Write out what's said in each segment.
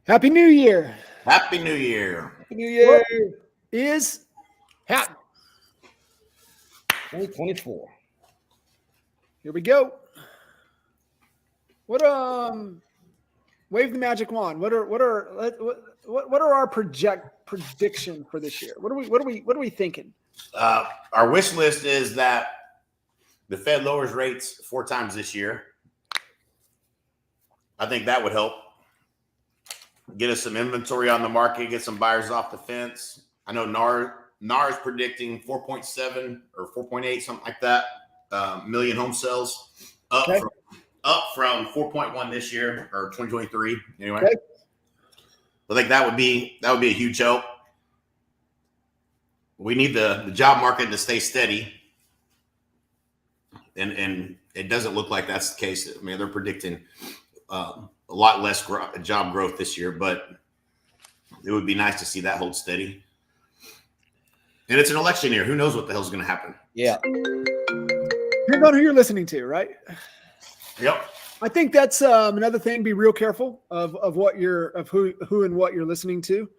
Happy New Year. Happy New Year. Happy New Year. What is happening? 2024. Here we go. What wave the magic wand. What are our prediction for this year? What are we thinking? Our wish list is that the Fed lowers rates 4 times this year. I think that would help. Get us some inventory on the market, get some buyers off the fence. I know NAR is predicting 4.7 or 4.8, something like that, million home sales, up from 4.1 this year or 2023. Anyway, okay. I think that would be a huge help. We need the job market to stay steady, and it doesn't look like that's the case. I mean, they're predicting a lot less job growth this year, but it would be nice to see that hold steady. And it's an election year. Who knows what the hell's going to happen? Yeah. Depends on who you're listening to, right? Yep. I think that's another thing. Be real careful of who and what you're listening to.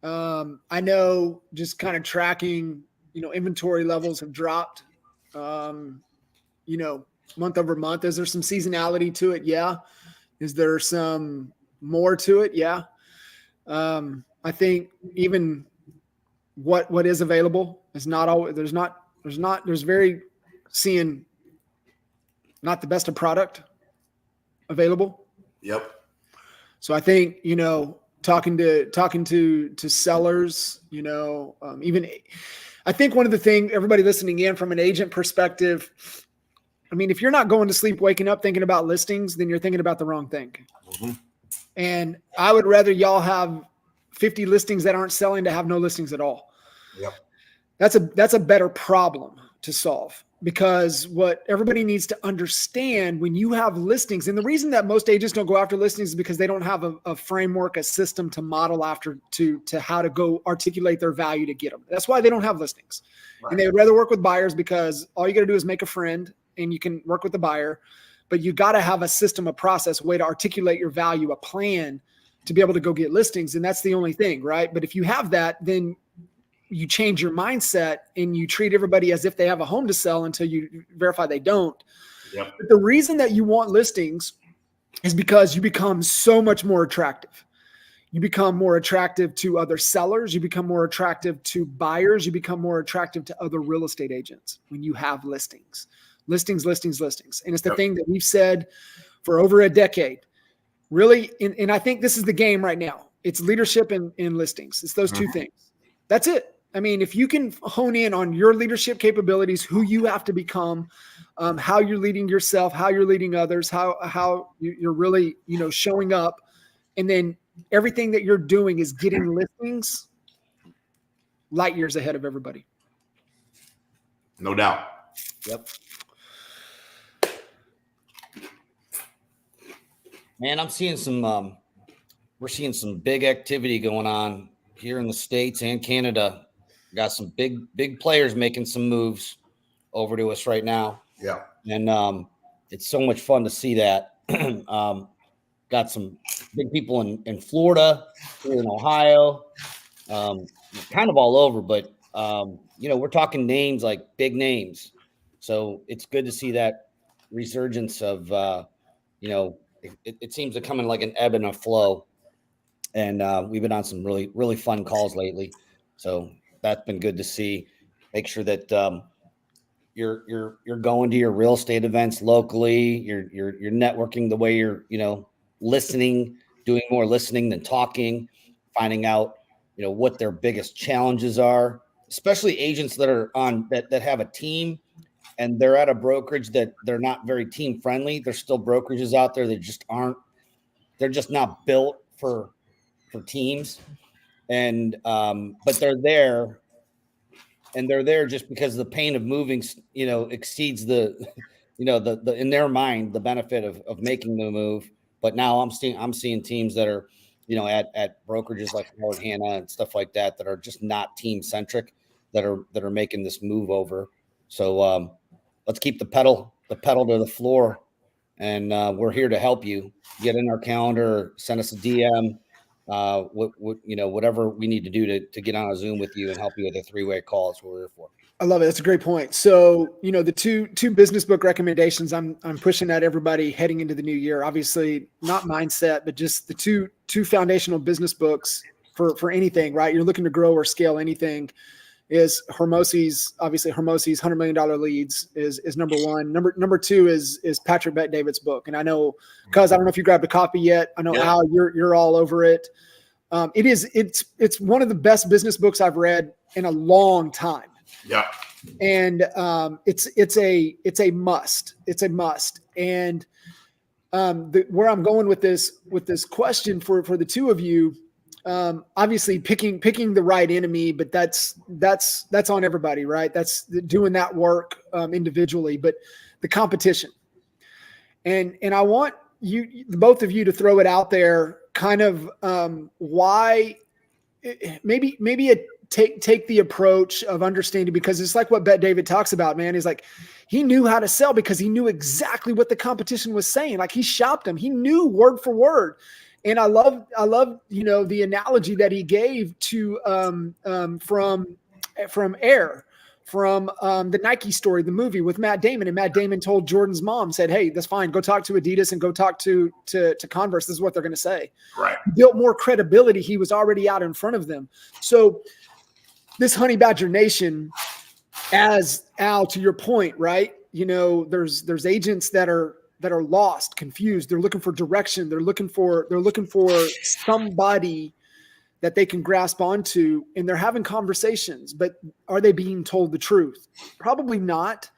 I know just kind of tracking, inventory levels have dropped, month over month. Is there some seasonality to it? Yeah. Is there some more to it? Yeah. I think even what is available is not always, there's very seeing not the best of product available. Yep. So I think, talking to sellers, even I think one of the things, everybody listening in from an agent perspective, I mean, if you're not going to sleep, waking up thinking about listings, then you're thinking about the wrong thing. Mm-hmm. And I would rather y'all have 50 listings that aren't selling to have no listings at all. Yep. That's a better problem to solve, because what everybody needs to understand when you have listings, and the reason that most agents don't go after listings is because they don't have a framework, a system to model after to how to go articulate their value to get them. That's why they don't have listings. Right. And they would rather work with buyers, because all you got to do is make a friend and you can work with the buyer, but you got to have a system, a process, a way to articulate your value, a plan to be able to go get listings. And that's the only thing, right? But if you have that, then you change your mindset and you treat everybody as if they have a home to sell until you verify they don't. Yep. But the reason that you want listings is because you become so much more attractive. You become more attractive to other sellers. You become more attractive to buyers. You become more attractive to other real estate agents when you have listings. Listings. And it's the thing that we've said for over a decade. Really, and I think this is the game right now. It's leadership and listings. It's those two things. That's it. I mean, if you can hone in on your leadership capabilities, who you have to become, how you're leading yourself, how you're leading others, how you're really, showing up, and then everything that you're doing is getting listings, light years ahead of everybody. No doubt. Yep. Man, I'm seeing we're seeing some big activity going on here in the States and Canada. Got some big players making some moves over to us right now. Yeah. And it's so much fun to see that. Got some big people in Florida, here in Ohio, kind of all over, but we're talking names, like big names. So it's good to see that resurgence of, it seems to come in like an ebb and a flow. And we've been on some really, really fun calls lately. So that's been good to see. Make sure that you're going to your real estate events locally. You're networking the way you're, listening, doing more listening than talking, finding out, what their biggest challenges are, especially agents that are on that have a team and they're at a brokerage that they're not very team friendly. There's still brokerages out there that just aren't, they're just not built for teams. And but they're there, and they're there just because the pain of moving, exceeds the, the in their mind the benefit of making the move. But now I'm seeing teams that are, at brokerages like Howard Hanna and stuff like that are just not team centric, that are making this move over. So let's keep the pedal to the floor, and we're here to help you. Get in our calendar, send us a DM. Whatever we need to do to get on a Zoom with you and help you with a 3-way call is what we're here for. I love it. That's a great point. So, the two business book recommendations I'm pushing at everybody heading into the new year, obviously not mindset, but just the two foundational business books for anything, right? You're looking to grow or scale anything, is Hormosi's $100 million leads is number one. Number two is Patrick Bet-David's book. And I know, cause I don't know if you grabbed a copy yet. I know Al, you're all over it. It's one of the best business books I've read in a long time. Yeah. And it's a must. It's a must. And where I'm going with this question for the two of you, obviously picking the right enemy, but that's on everybody, right? That's doing that work individually, but the competition. And I want you, both of you, to throw it out there, kind of why maybe take the approach of understanding, because it's like what Bet-David talks about, man. He's like, he knew how to sell because he knew exactly what the competition was saying. Like, he shopped them. He knew word for word. And I love, the analogy that he gave to from Air, from the Nike story, the movie with Matt Damon. And Matt Damon told Jordan's mom, said, "Hey, that's fine. Go talk to Adidas and go talk to Converse. This is what they're going to say." Right. He built more credibility. He was already out in front of them. So this Honey Badger Nation, as Al, to your point, right? There's agents that are lost, confused. They're looking for direction. They're looking for somebody that they can grasp onto, and they're having conversations, but are they being told the truth? Probably not.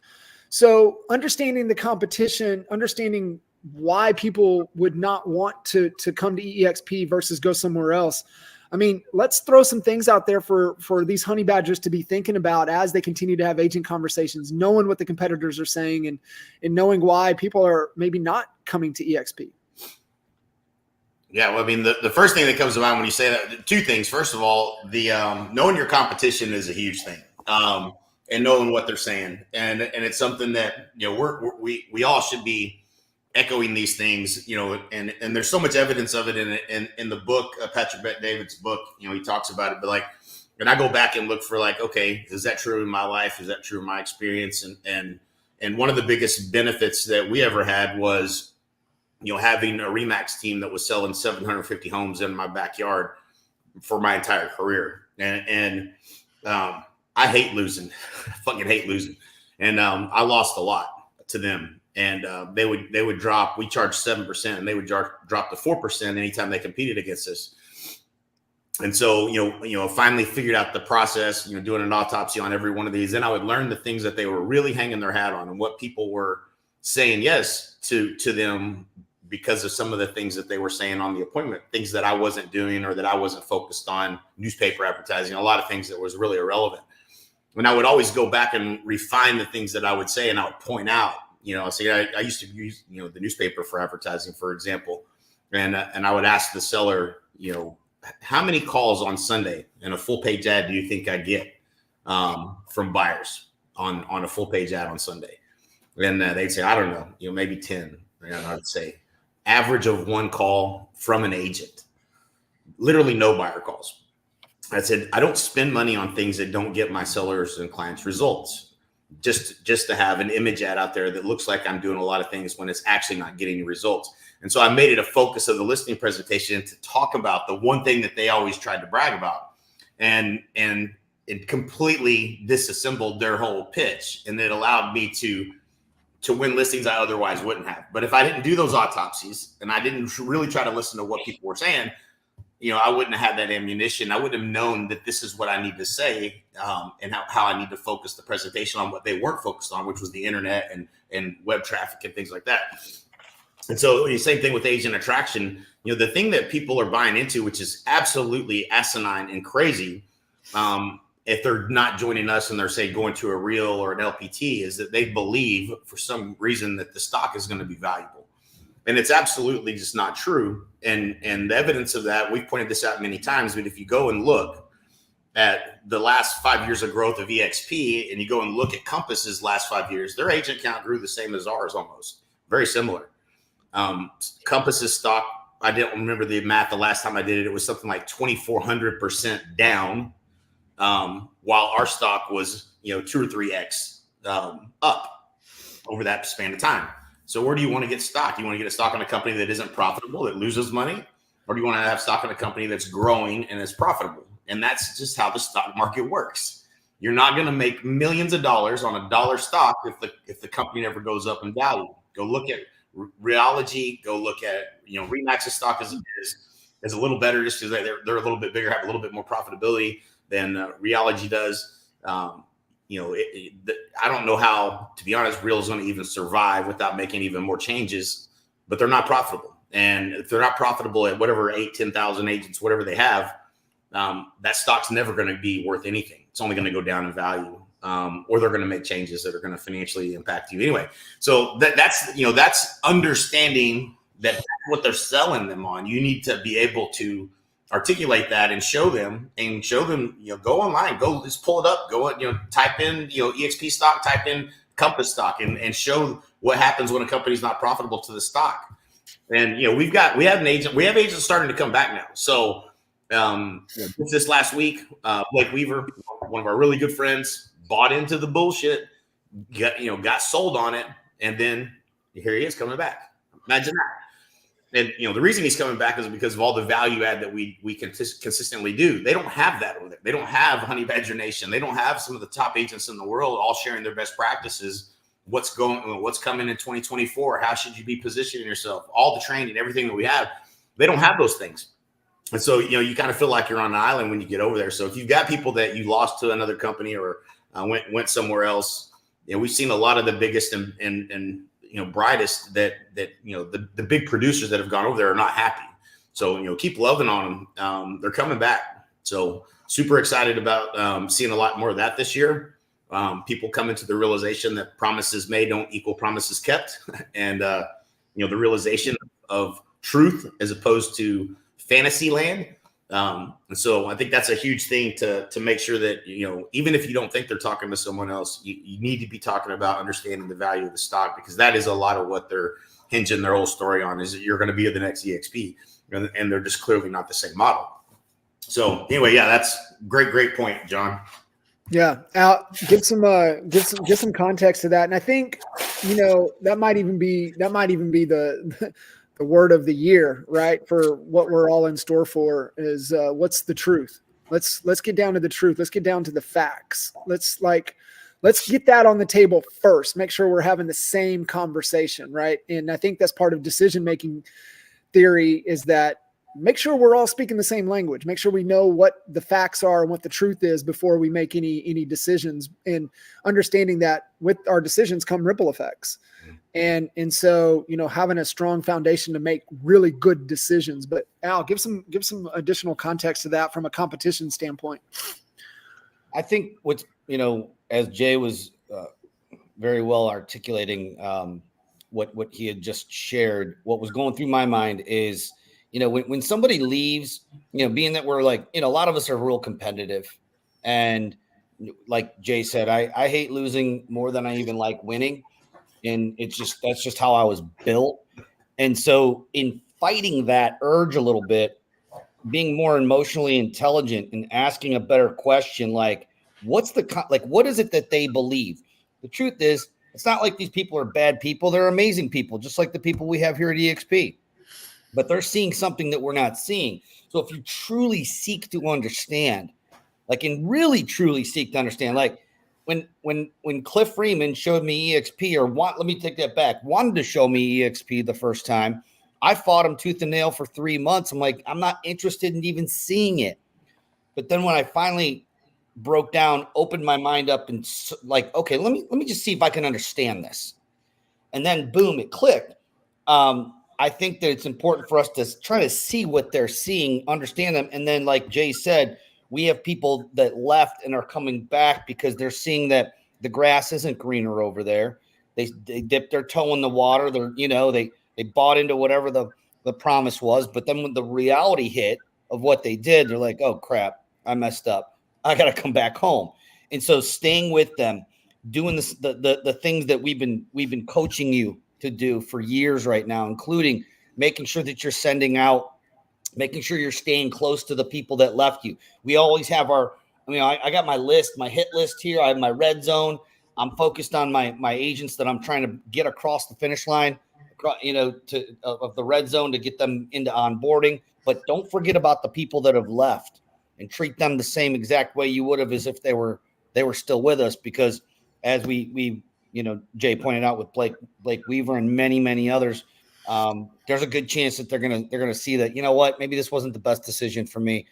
So understanding the competition, understanding why people would not want to come to EXP versus go somewhere else. I mean, let's throw some things out there for these honey badgers to be thinking about as they continue to have agent conversations, knowing what the competitors are saying and knowing why people are maybe not coming to EXP. Yeah, well, I mean, the first thing that comes to mind when you say that, two things. First of all, the knowing your competition is a huge thing, and knowing what they're saying, and it's something that we all should be echoing these things, and there's so much evidence of it in the book, Patrick Bet-David's book. He talks about it, but and I go back and look for okay, is that true in my life? Is that true in my experience? And one of the biggest benefits that we ever had was, having a Remax team that was selling 750 homes in my backyard for my entire career. And I hate losing, I fucking hate losing. And I lost a lot to them. And they would drop, we charged 7%, and they would drop to 4% anytime they competed against us. And so, finally figured out the process, doing an autopsy on every one of these. Then I would learn the things that they were really hanging their hat on and what people were saying yes to them because of some of the things that they were saying on the appointment, things that I wasn't doing or that I wasn't focused on, newspaper advertising, a lot of things that was really irrelevant. And I would always go back and refine the things that I would say, and I would point out, I used to use, the newspaper for advertising, for example. And I would ask the seller, how many calls on Sunday in a full page ad do you think I get from buyers on a full page ad on Sunday? And they'd say, I don't know, maybe 10. And I'd say average of one call from an agent, literally no buyer calls. I said, I don't spend money on things that don't get my sellers and clients results. Just to have an image ad out there that looks like I'm doing a lot of things when it's actually not getting the results. And so I made it a focus of the listing presentation to talk about the one thing that they always tried to brag about. And it completely disassembled their whole pitch. And it allowed me to win listings I otherwise wouldn't have. But if I didn't do those autopsies and I didn't really try to listen to what people were saying, I wouldn't have had that ammunition. I wouldn't have known that this is what I need to say and how I need to focus the presentation on what they weren't focused on, which was the internet and web traffic and things like that. And so the same thing with agent attraction, the thing that people are buying into, which is absolutely asinine and crazy, if they're not joining us and they're say going to a real or an LPT, is that they believe for some reason that the stock is going to be valuable. And it's absolutely just not true. And the evidence of that, we've pointed this out many times, but if you go and look at the last 5 years of growth of EXP and you go and look at Compass's last 5 years, their agent count grew the same as ours, almost very similar. Compass's stock, I didn't remember the math the last time I did it. It was something like 2,400% down, while our stock was 2 or 3x up over that span of time. So where do you want to get stock? You want to get a stock on a company that isn't profitable, that loses money, or do you want to have stock on a company that's growing and is profitable? And that's just how the stock market works. You're not going to make millions of dollars on a dollar stock if the company never goes up in value. Go look at Reology. Go look at Remax's stock is a little better just because they're a little bit bigger, have a little bit more profitability than Reology does. I don't know how, to be honest, Real is going to even survive without making even more changes, but they're not profitable. And if they're not profitable at whatever 10,000 agents, whatever they have, that stock's never going to be worth anything. It's only going to go down in value, or they're going to make changes that are going to financially impact you anyway. So that's understanding that that's what they're selling them on. You need to be able to articulate that and show them, go online, go just pull it up, type in, EXP stock, type in Compass stock and show what happens when a company's not profitable to the stock. And, we have agents starting to come back now. So, this last week, Blake Weaver, one of our really good friends, bought into the bullshit, got sold on it. And then here he is coming back. Imagine that. And, the reason he's coming back is because of all the value add that we consistently do. They don't have that over there. They don't have Honey Badger Nation. They don't have some of the top agents in the world all sharing their best practices. What's coming in 2024? How should you be positioning yourself? All the training, everything that we have. They don't have those things. And so, you kind of feel like you're on an island when you get over there. So if you've got people that you lost to another company or went somewhere else, we've seen a lot of the biggest and brightest that the big producers that have gone over there are not happy. So, keep loving on them. They're coming back. So super excited about seeing a lot more of that this year. People coming to the realization that promises made don't equal promises kept. And, the realization of truth as opposed to fantasy land. And so I think that's a huge thing to make sure that, even if you don't think they're talking to someone else, you need to be talking about understanding the value of the stock, because that is a lot of what they're hinging their whole story on, is that you're going to be the next EXP, and they're just clearly not the same model. So anyway, yeah, that's great point, John. Yeah. Al, get some context to that. And I think, that might even be the word of the year, right? For what we're all in store for is what's the truth? Let's get down to the truth. Let's get down to the facts. Let's get that on the table first. Make sure we're having the same conversation, right? And I think that's part of decision-making theory, is that make sure we're all speaking the same language. Make sure we know what the facts are and what the truth is before we make any decisions, and understanding that with our decisions come ripple effects. And so, having a strong foundation to make really good decisions. But Al, give some additional context to that from a competition standpoint. I think what's, as Jay was very well articulating what he had just shared, what was going through my mind is, when somebody leaves, being that we're like, a lot of us are real competitive, and like Jay said, I hate losing more than I even like winning. And that's just how I was built. And so in fighting that urge a little bit, being more emotionally intelligent and asking a better question, like, what is it that they believe? The truth is, it's not like these people are bad people. They're amazing people, just like the people we have here at EXP. But they're seeing something that we're not seeing. So if you truly seek to understand, and really truly seek to understand, when Cliff Freeman showed me EXP, let me take that back, wanted to show me EXP the first time, I fought him tooth and nail for 3 months. I'm like, I'm not interested in even seeing it. But then when I finally broke down, opened my mind up, and okay, let me just see if I can understand this. And then boom, it clicked. I think that it's important for us to try to see what they're seeing, understand them. And then, like Jay said, we have people that left and are coming back because they're seeing that the grass isn't greener over there. They dipped their toe in the water. They bought into whatever the promise was. But then when the reality hit of what they did, they're like, oh, crap, I messed up. I got to come back home. And so staying with them, doing this, the things that we've been coaching you to do for years right now, including making sure that you're sending out, making sure you're staying close to the people that left you. We always have I got my list, my hit list here. I have my red zone. I'm focused on my agents that I'm trying to get across the finish line, of the red zone to get them into onboarding. But don't forget about the people that have left and treat them the same exact way you would have as if they were still with us, because as we Jay pointed out with Blake Weaver and many, many others, there's a good chance that they're gonna see that, you know what, maybe this wasn't the best decision for me.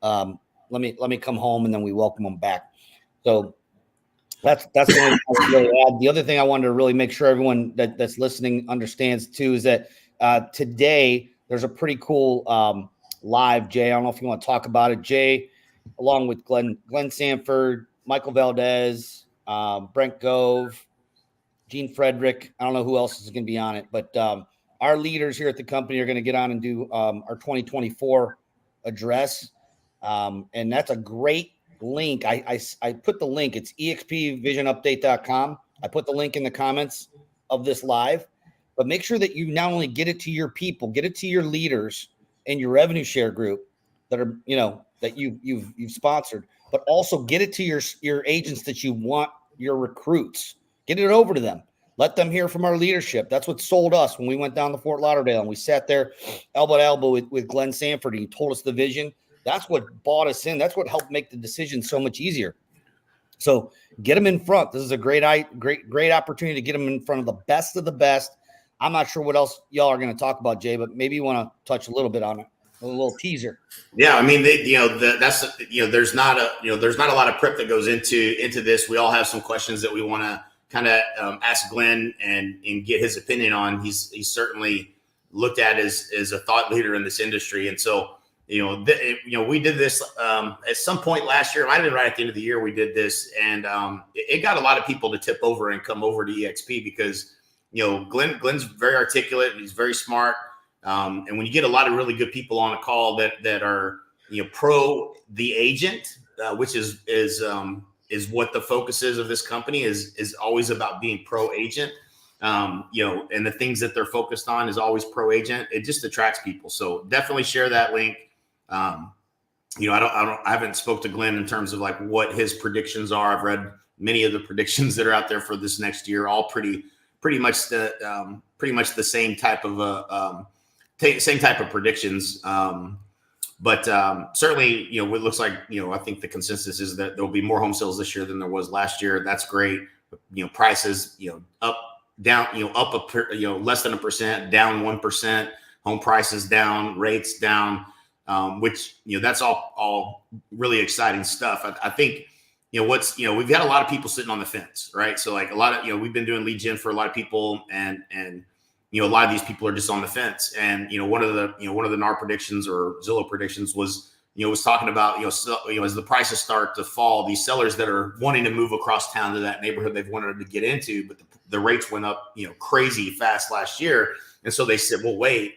Let me come home, and then we welcome them back. So that's the only thing I would really add. The other thing I wanted to really make sure everyone that's listening understands too is that today there's a pretty cool live. Jay, I don't know if you want to talk about it. Jay, along with Glenn Sanford, Michael Valdez, Brent Gove, Gene Frederick. I don't know who else is going to be on it, but our leaders here at the company are going to get on and do our 2024 address. And that's a great link. I put the link. It's expvisionupdate.com. I put the link in the comments of this live, but make sure that you not only get it to your people, get it to your leaders and your revenue share group that are, that you've sponsored, but also get it to your agents that you want, your recruits. Get it over to them. Let them hear from our leadership. That's what sold us when we went down to Fort Lauderdale and we sat there elbow to elbow with Glenn Sanford. He told us the vision. That's what bought us in. That's what helped make the decision so much easier. So get them in front. This is a great opportunity to get them in front of the best of the best. I'm not sure what else y'all are going to talk about, Jay, but maybe you want to touch a little bit on it. A little teaser. Yeah, I mean, there's not a lot of prep that goes into this. We all have some questions that we want to kind of ask Glenn and get his opinion on. He's certainly looked at as a thought leader in this industry, and so we did this at some point last year. It might have been right at the end of the year we did this, and it got a lot of people to tip over and come over to EXP because Glenn's very articulate. He's very smart. And when you get a lot of really good people on a call that are pro the agent, which is what the focus is of this company, is always about being pro agent. And the things that they're focused on is always pro agent. It just attracts people. So definitely share that link. I haven't spoke to Glenn in terms of like what his predictions are. I've read many of the predictions that are out there for this next year, all pretty much the same type of same type of predictions. But certainly, it looks like, I think the consensus is that there'll be more home sales this year than there was last year. That's great. Prices, up, down, less than 1%, down 1%, home prices down, rates down, which, that's all really exciting stuff. I think, we've got a lot of people sitting on the fence, right? So like a lot of, we've been doing lead gen for a lot of people, and a lot of these people are just on the fence. And, one of the NAR predictions or Zillow predictions was talking about, as the prices start to fall, these sellers that are wanting to move across town to that neighborhood they've wanted to get into, but the rates went up, crazy fast last year. And so they said, well, wait,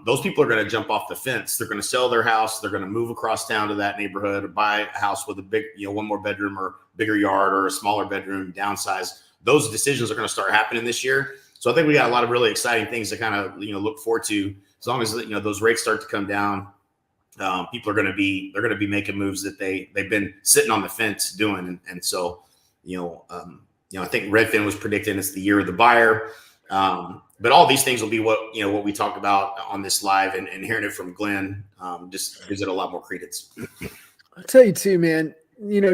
those people are going to jump off the fence. They're going to sell their house. They're going to move across town to that neighborhood or buy a house with a big, one more bedroom or bigger yard or a smaller bedroom, downsize. Those decisions are going to start happening this year. So I think we got a lot of really exciting things to kind of, look forward to. As long as, those rates start to come down, people are going to be making moves that they've been sitting on the fence doing. And so, I think Redfin was predicting it's the year of the buyer. But all these things will be what we talked about on this live, and hearing it from Glenn just gives it a lot more credence. I'll tell you too, man,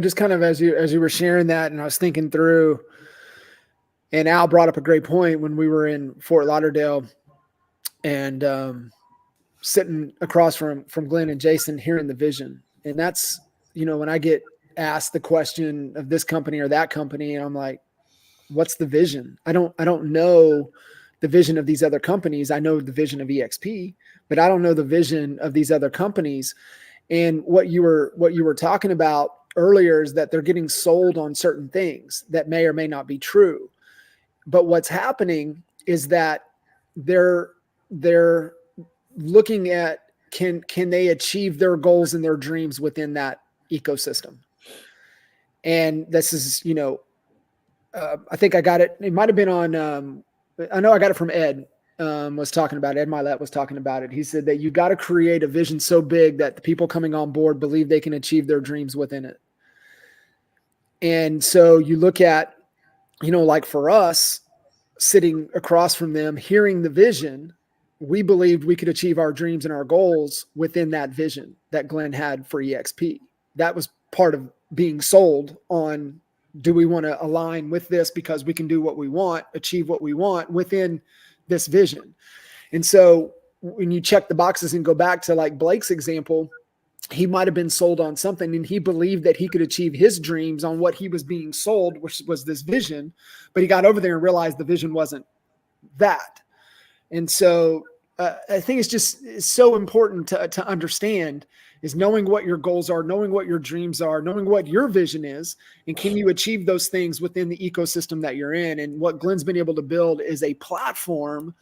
just kind of as you were sharing that, and I was thinking through, and Al brought up a great point when we were in Fort Lauderdale and sitting across from Glenn and Jason, hearing the vision. And that's, when I get asked the question of this company or that company, and I'm like, what's the vision? I don't know the vision of these other companies. I know the vision of EXP, but I don't know the vision of these other companies. And what you were talking about earlier is that they're getting sold on certain things that may or may not be true. But what's happening is that they're looking at can they achieve their goals and their dreams within that ecosystem. And this is, I think I got it. It might've been on, I know I got it from Ed, was talking about it. Ed Milet was talking about it. He said that you got to create a vision so big that the people coming on board believe they can achieve their dreams within it. And so you look at, like for us sitting across from them, hearing the vision, we believed we could achieve our dreams and our goals within that vision that Glenn had for EXP. That was part of being sold on, do we want to align with this because we can do what we want, achieve what we want within this vision. And so when you check the boxes and go back to like Blake's example, he might've been sold on something and he believed that he could achieve his dreams on what he was being sold, which was this vision, but he got over there and realized the vision wasn't that. And so I think it's so important to understand is knowing what your goals are, knowing what your dreams are, knowing what your vision is, and can you achieve those things within the ecosystem that you're in? And what Glenn's been able to build is a platform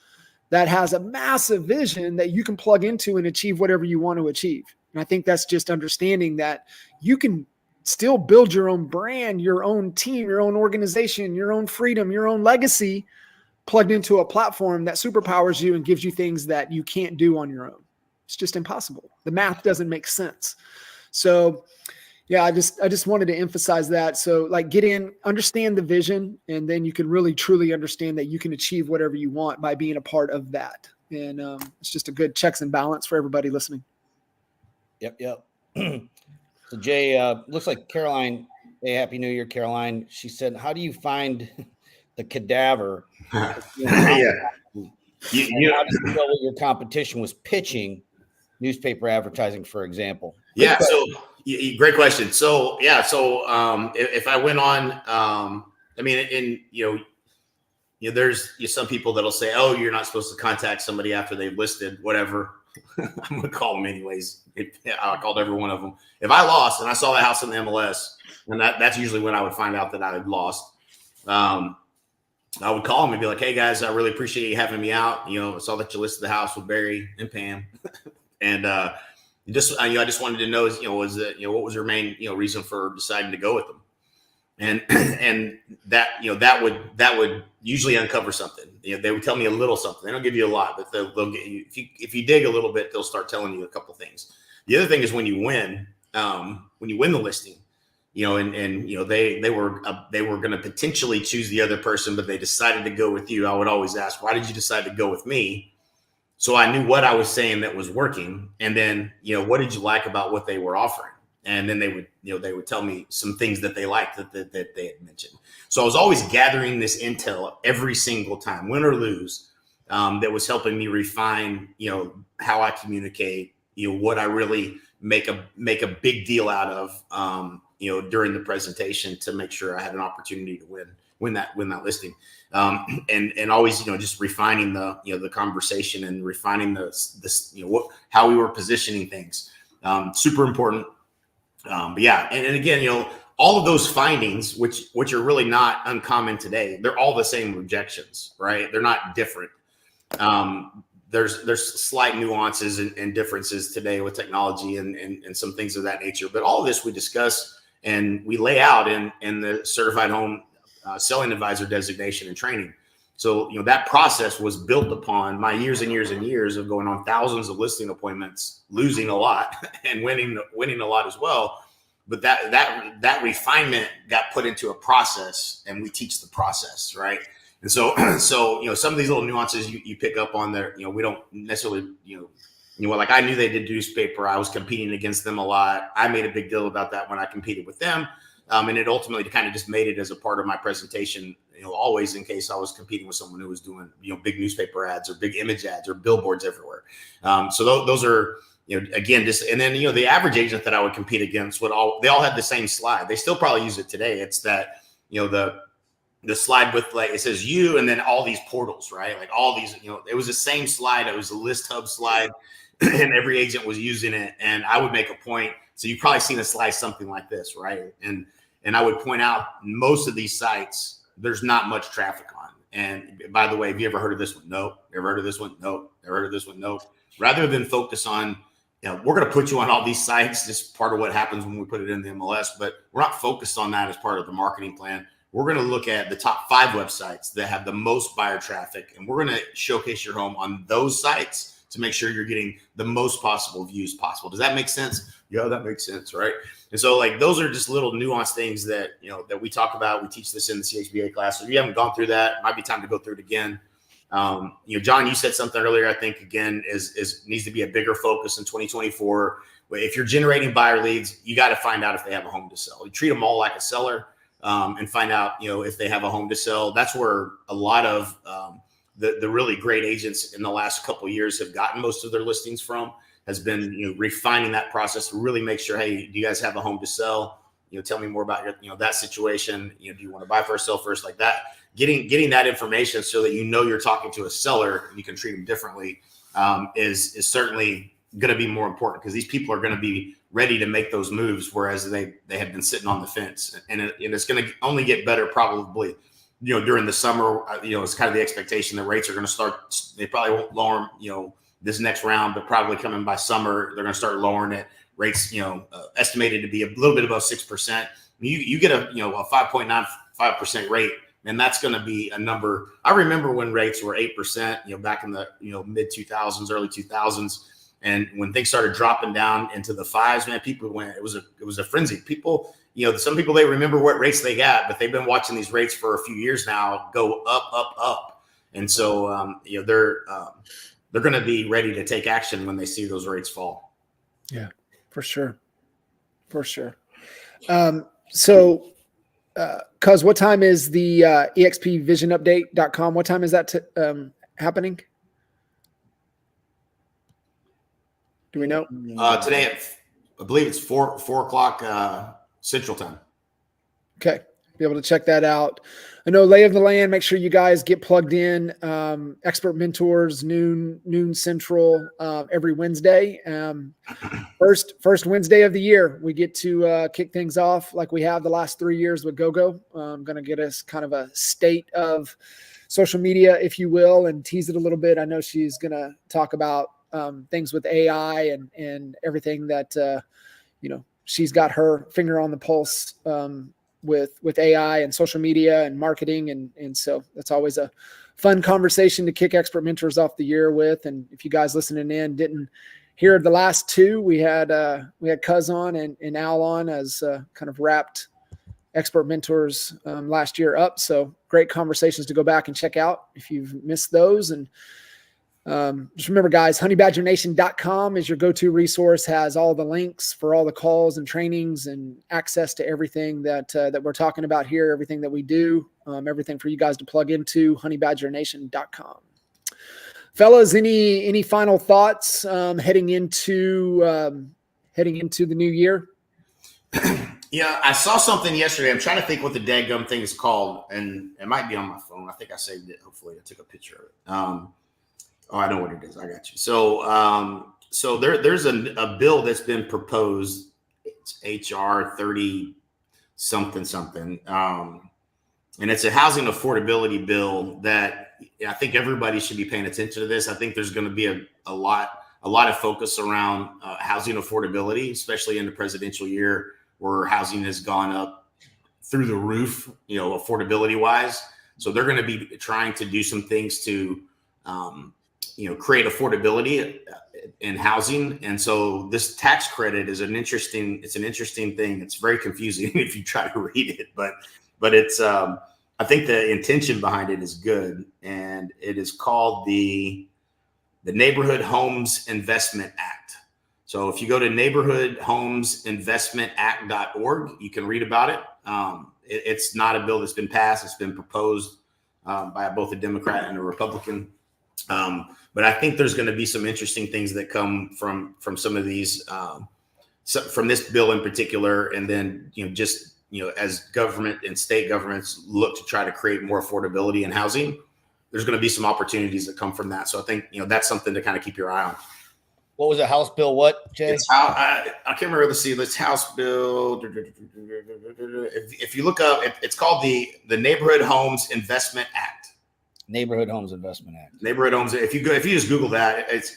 that has a massive vision that you can plug into and achieve whatever you want to achieve. And I think that's just understanding that you can still build your own brand, your own team, your own organization, your own freedom, your own legacy, plugged into a platform that superpowers you and gives you things that you can't do on your own. It's just impossible. The math doesn't make sense. So yeah, I just wanted to emphasize that. So like get in, understand the vision, and then you can really truly understand that you can achieve whatever you want by being a part of that. And it's just a good checks and balance for everybody listening. Yep. So Jay, looks like Caroline, hey, Happy New Year, Caroline. She said, how do you find the cadaver? Yeah. How did you know what your competition was pitching newspaper advertising, for example? Yeah. So great question. So, yeah. So, if I went on, I mean, and there's some people that'll say, oh, you're not supposed to contact somebody after they've listed, whatever. I'm going to call them anyways. I called every one of them. If I lost and I saw that house in the MLS, and that's usually when I would find out that I had lost, I would call them and be like, hey guys, I really appreciate you having me out. I saw that you listed the house with Barry and Pam. And, I just wanted to know, what was your main, reason for deciding to go with them? And that would usually uncover something. They would tell me a little something. They don't give you a lot, but they'll get you. If you dig a little bit, they'll start telling you a couple things. The other thing is when you win the listing, they were going to potentially choose the other person, but they decided to go with you. I would always ask, why did you decide to go with me? So I knew what I was saying that was working. And then, what did you like about what they were offering? And then they would tell me some things that they liked that they had mentioned. So I was always gathering this intel every single time, win or lose, that was helping me refine, how I communicate, what I really make a big deal out of, during the presentation to make sure I had an opportunity to win that listing. And always, just refining the conversation and refining how we were positioning things. Super important. But yeah, and again, all of those findings, which are really not uncommon today, they're all the same objections, right? They're not different. There's slight nuances and differences today with technology and some things of that nature. But all of this we discuss and we lay out in the Certified Home Selling Advisor designation and training. So, that process was built upon my years and years and years of going on thousands of listing appointments, losing a lot and winning a lot as well. But that refinement got put into a process, and we teach the process, right? And so some of these little nuances you pick up on there, we don't necessarily, like I knew they did newspaper. I was competing against them a lot. I made a big deal about that when I competed with them. And it ultimately kind of just made it as a part of my presentation, always in case I was competing with someone who was doing, big newspaper ads or big image ads or billboards everywhere. So those are, again, just, and then, the average agent that I would compete against they all had the same slide. They still probably use it today. It's that, the slide with like, it says you, and then all these portals, right? Like all these, it was the same slide. It was a list hub slide and every agent was using it. And I would make a point. So you've probably seen a slide, something like this, right? And I would point out most of these sites, there's not much traffic on. And by the way, have you ever heard of this one? Nope. Ever heard of this one? Nope. Ever heard of this one? Nope. Rather than focus on, we're going to put you on all these sites. This is part of what happens when we put it in the MLS, but we're not focused on that as part of the marketing plan. We're going to look at the top 5 websites that have the most buyer traffic, and we're going to showcase your home on those sites to make sure you're getting the most possible views possible. Does that make sense? Yeah, that makes sense, right? And so like those are just little nuanced things that that we talk about. We teach this in the CHBA class. So if you haven't gone through that, it might be time to go through it again. John, you said something earlier, I think again is needs to be a bigger focus in 2024. If you're generating buyer leads, you got to find out if they have a home to sell. You treat them all like a seller, and find out, if they have a home to sell. That's where a lot of the really great agents in the last couple of years have gotten most of their listings from, has been, refining that process to really make sure, hey, do you guys have a home to sell? Tell me more about your, that situation. Do you want to buy first, sell first, like that? Getting that information so that you're talking to a seller and you can treat them differently is certainly going to be more important, because these people are going to be ready to make those moves, whereas they have been sitting on the fence, and it's going to only get better probably. During the summer, it's kind of the expectation that rates are going to start. They probably won't lower them, this next round, but probably coming by summer, they're going to start lowering it. Rates, estimated to be a little bit above 6%. You get a 5.95% rate, and that's going to be a number. I remember when rates were 8%, back in the mid 2000s, early 2000s, and when things started dropping down into the 5s, man, people went. It was a frenzy. People, some people, they remember what rates they got, but they've been watching these rates for a few years now go up, up, up, and so they're going to be ready to take action when they see those rates fall. Yeah, for sure. So, Cuz, what time is the expvisionupdate.com? What time is that happening? Do we know? Today, I believe it's 4 o'clock Central Time. Okay. Be able to check that out. I know lay of the land. Make sure you guys get plugged in. Expert Mentors, noon Central, every Wednesday. First Wednesday of the year, we get to kick things off like we have the last 3 years with GoGo. I'm going to get us kind of a state of social media, if you will, and tease it a little bit. I know she's going to talk about things with AI and everything that she's got her finger on the pulse with AI and social media and marketing. And so that's always a fun conversation to kick Expert Mentors off the year with. And if you guys listening in didn't hear the last 2, we had Cuz on and Al on as kind of wrapped Expert Mentors last year up. So great conversations to go back and check out if you've missed those. And just remember, guys, honeybadgernation.com is your go-to resource, has all the links for all the calls and trainings and access to everything that we're talking about here, everything that we do, everything for you guys to plug into, honeybadgernation.com. Fellas, any final thoughts heading into the new year? Yeah, I saw something yesterday. I'm trying to think what the dadgum thing is called, and it might be on my phone. I think I saved it. Hopefully I took a picture of it. I know what it is. I got you. So there's a bill that's been proposed. It's HR 30 something. And it's a housing affordability bill that I think everybody should be paying attention to this. I think there's going to be a lot of focus around housing affordability, especially in the presidential year where housing has gone up through the roof, affordability wise. So they're going to be trying to do some things to, create affordability in housing. And so this tax credit is an interesting thing. It's very confusing if you try to read it, but it's, I think the intention behind it is good. And it is called the Neighborhood Homes Investment Act. So if you go to neighborhoodhomesinvestmentact.org, you can read about it. It's not a bill that's been passed. It's been proposed by both a Democrat and a Republican. But I think there's going to be some interesting things that come from some of these, from this bill in particular, and then just as government and state governments look to try to create more affordability in housing, there's going to be some opportunities that come from that. So I think, that's something to kind of keep your eye on. What was it? House Bill what, Jay? It's how I can't remember. Let's see. This House Bill. If you look up, it's called the Neighborhood Homes Investment Act. Neighborhood Homes Investment Act. Neighborhood Homes. If you just Google that, it's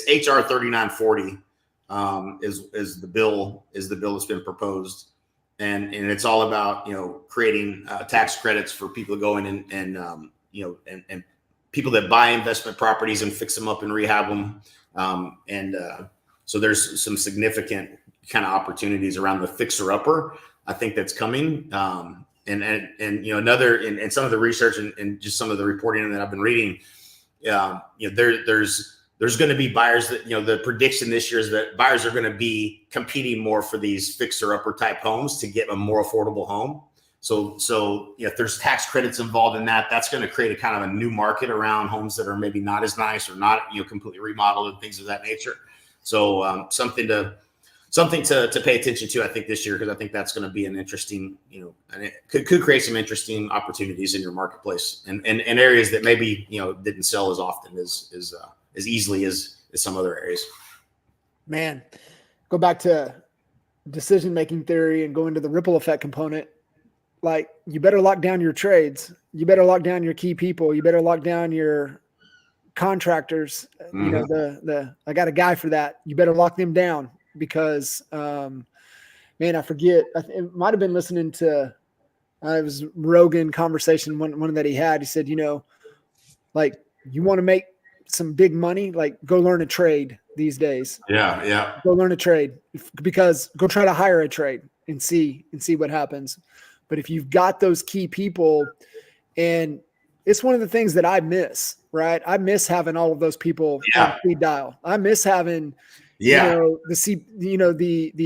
HR 3940. Is the bill that's been proposed, and it's all about creating tax credits for people going and people that buy investment properties and fix them up and rehab them. So there's some significant kind of opportunities around the fixer upper. I think that's coming. Another in some of the research and just some of the reporting that I've been reading, there's going to be buyers that, the prediction this year is that buyers are going to be competing more for these fixer upper type homes to get a more affordable home. So if there's tax credits involved in that, that's going to create a kind of a new market around homes that are maybe not as nice or not, completely remodeled and things of that nature. So something to pay attention to, I think, this year, because I think that's going to be an interesting, and it could create some interesting opportunities in your marketplace and areas that maybe, didn't sell as often as easily as some other areas. Man, go back to decision-making theory and go into the ripple effect component. Like, you better lock down your trades. You better lock down your key people. You better lock down your contractors. Mm-hmm. I got a guy for that. You better lock them down because, man, I forget. It might've been listening to, it was Rogan conversation. One that he had, he said, like, you want to make some big money, like, go learn a trade these days. Yeah. Go learn a trade, because go try to hire a trade and see what happens. But if you've got those key people, and it's one of the things that I miss, right? I miss having all of those people on speed dial. I miss having, the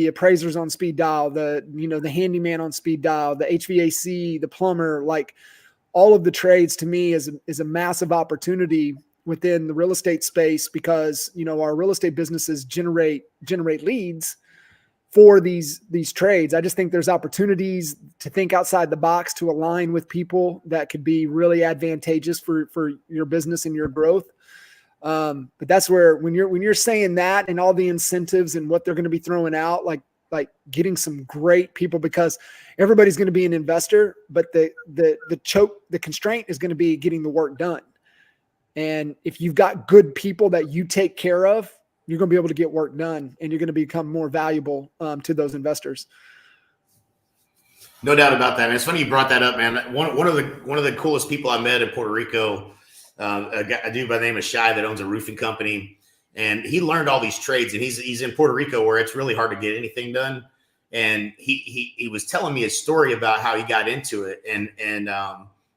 appraisers on speed dial, the handyman on speed dial, the HVAC, the plumber, like, all of the trades to me is a massive opportunity within the real estate space, because, our real estate businesses generate leads for these trades. I just think there's opportunities to think outside the box, to align with people that could be really advantageous for your business and your growth. But that's where, when you're saying that and all the incentives and what they're going to be throwing out, like getting some great people, because everybody's going to be an investor, but the constraint is going to be getting the work done. And if you've got good people that you take care of, you're going to be able to get work done, and you're going to become more valuable to those investors. No doubt about that. And it's funny you brought that up, man. One of the coolest people I met in Puerto Rico, a dude by the name of Shai that owns a roofing company, and he learned all these trades. And he's in Puerto Rico, where it's really hard to get anything done. And he was telling me a story about how he got into it, and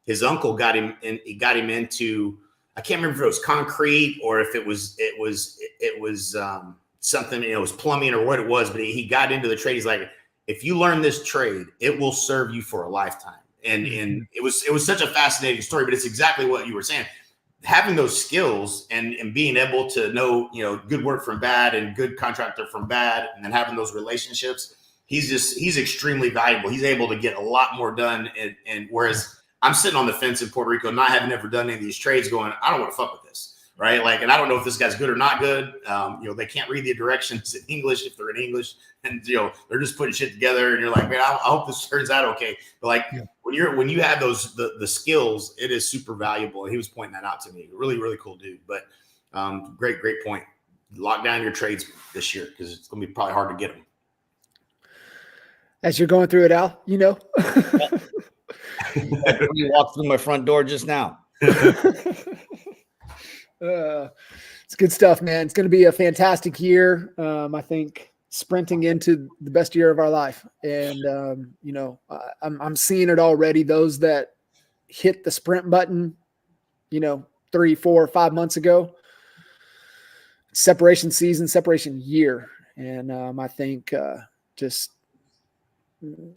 his uncle got him into, I can't remember if it was concrete or if it was something, it was plumbing or what it was, but he got into the trade. He's like, if you learn this trade, it will serve you for a lifetime. And it was such a fascinating story, but it's exactly what you were saying. Having those skills and being able to know, good work from bad and good contractor from bad, and then having those relationships, he's extremely valuable. He's able to get a lot more done. And whereas I'm sitting on the fence in Puerto Rico, not having ever done any of these trades, going, I don't want to fuck with this, right? Like, and I don't know if this guy's good or not good. They can't read the directions in English if they're in English, and they're just putting shit together. And you're like, man, I hope this turns out okay. But like, when you have those the skills, it is super valuable. And he was pointing that out to me. Really, really cool dude. But great point. Lock down your trades this year, because it's gonna be probably hard to get them. As you're going through it, Al, You walked through my front door just now. It's good stuff, man. It's going to be a fantastic year. I think sprinting into the best year of our life. And, I'm seeing it already. Those that hit the sprint button, 3, 4, 5 months ago, separation season, separation year. And I think just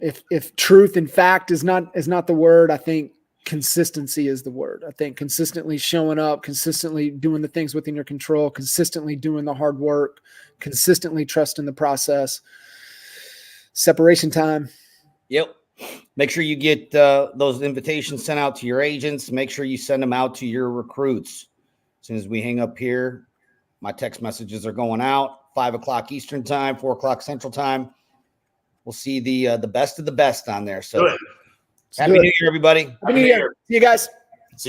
if truth and fact is not the word, I think consistency is the word. I think consistently showing up, consistently doing the things within your control, consistently doing the hard work, consistently trusting the process. Separation time. Yep. Make sure you get those invitations sent out to your agents. Make sure you send them out to your recruits. As soon as we hang up here, my text messages are going out. 5 o'clock Eastern time, 4 o'clock Central time. We'll see the best of the best on there. So Good. happy New Year, everybody. Happy New Year. See you guys.